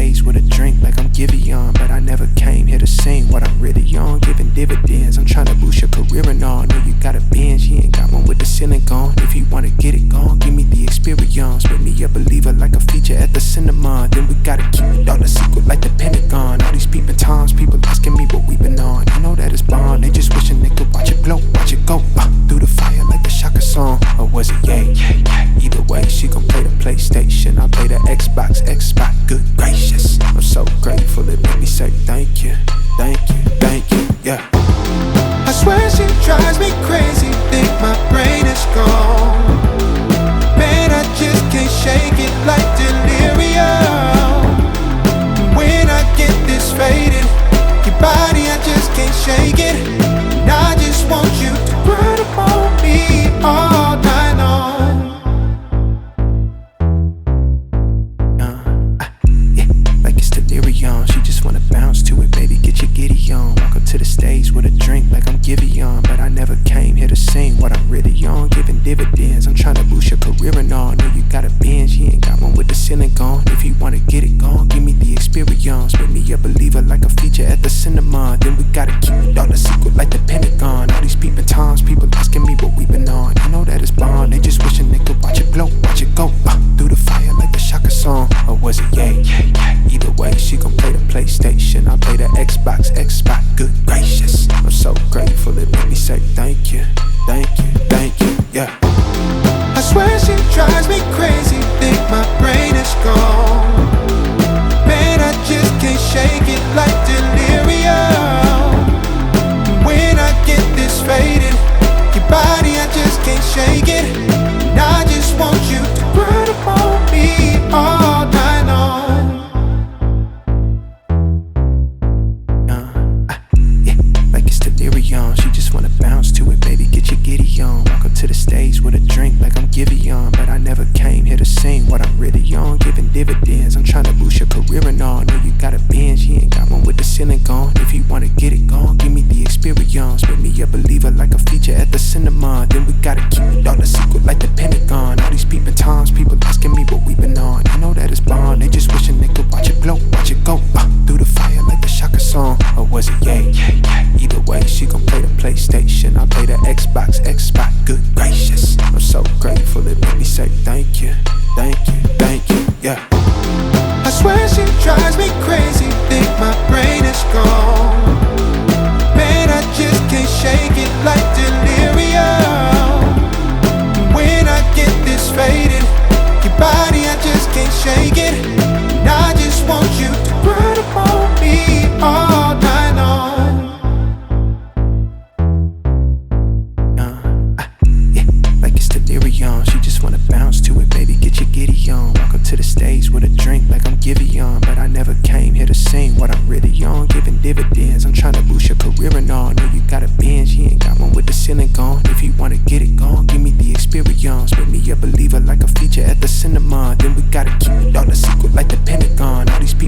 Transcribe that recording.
stage with a drink like I'm Giveon. But I never came here to sing what I'm really on, giving dividends. I'm trying to boost your career and all. Know you got a binge, you ain't got one with the ceiling gone. If you wanna get it gone, give me the experience. Make me a believer like a feature at the cinema. Then we gotta keep it all a secret like the Pentagon. All these peeping times, people asking me what we been on. I know that it's bond, they just wishing they could watch it glow, watch it go through the fire like the Shaka song. Or was it yay? Either way, she gon' play the PlayStation, I'll play the Xbox, good gracious. I'm so grateful, it made me say thank you, thank you, thank you, yeah. I swear she drives me crazy, think my brain is gone. Man, I just can't shake it like delirium. When I get this faded, your body, I just can't shake it. And I just want you to run up on me all night long. Like it's delirium, she just wanna bounce to it, baby, get your giddy on. Walk up to the stage with a drink like I'm Giveon. But I never came here to sing what I'm really on, giving dividends. I'm trying to boost your career and all. Know you got a binge, you ain't got one with the ceiling gone. If you wanna get it gone, give me the experience. Make me a believer like a feature at the cinema. Then we gotta keep it all a secret like the Pentagon. All these peeping times, people asking me what we been on. I know that it's bond, they just wishing they could watch it glow, watch it go through the fire like the Shaka song. Or was it yay? Either way, she gon' play the PlayStation, I'll play the Xbox, good gracious. I'm so grateful, it made me say thank you, thank you, thank you, yeah. I swear she drives me crazy, think my brain is gone. Man, I just can't shake it like delirium. When I get this faded, your body, I just can't shake it. And I just want you to run up on me all night long. She just wanna bounce to it, baby, get your giddy on. Walk up to the stage with a drink like I'm Giveon. But I never came here to sing what I'm really on, giving dividends. I'm trying to boost your career and all. Know you got a binge, you ain't got one with the ceiling gone. If you wanna get it gone, give me the experience. Make me a believer like a feature at the cinema. Then we gotta keep it all a secret like the Pentagon. All these peeping times, people asking me what we been on. I know that it's bond, they just wishing they could watch it glow, watch it go through the fire like the Shaka song. Or was it yay? Either way, she gon' play the PlayStation, I'll play the Xbox, good gracious. I'm so grateful, it made me say thank you, thank you, thank you, yeah. I swear she drives me crazy, think my brain is gone. Man, I just can't shake it like delirium. When I get this faded, your body, I just can't shake it. And I just want you to run up on me all night long. All these peeping times, people asking me what we been on. I know that it's bond, they just wishing they could watch it glow, watch it go through the fire like the Shaka song. Or was it yay? Either way, she gon' play the PlayStation, I'll play the Xbox, good gracious. I'm so grateful, it made me say thank you, thank you, thank you, yeah. I swear she drives me crazy, think my brain is gone. Man, I just can't shake it like delirium. When I get this faded, your body, I just can't shake it. And I just want you to run up on me all night long. Like it's delirium, she just wanna bounce to it, baby, get your giddy on. Walk up to the stage with a drink like I'm Giveon. But I never came here to sing what I'm really on, giving dividends. I'm trying to boost your career and all. Know you got a binge, you ain't got one with the ceiling gone. If you wanna get it gone, give me the experience. Make me a believer like a feature at the cinema. Then we gotta keep it all a secret like the Pentagon. All these people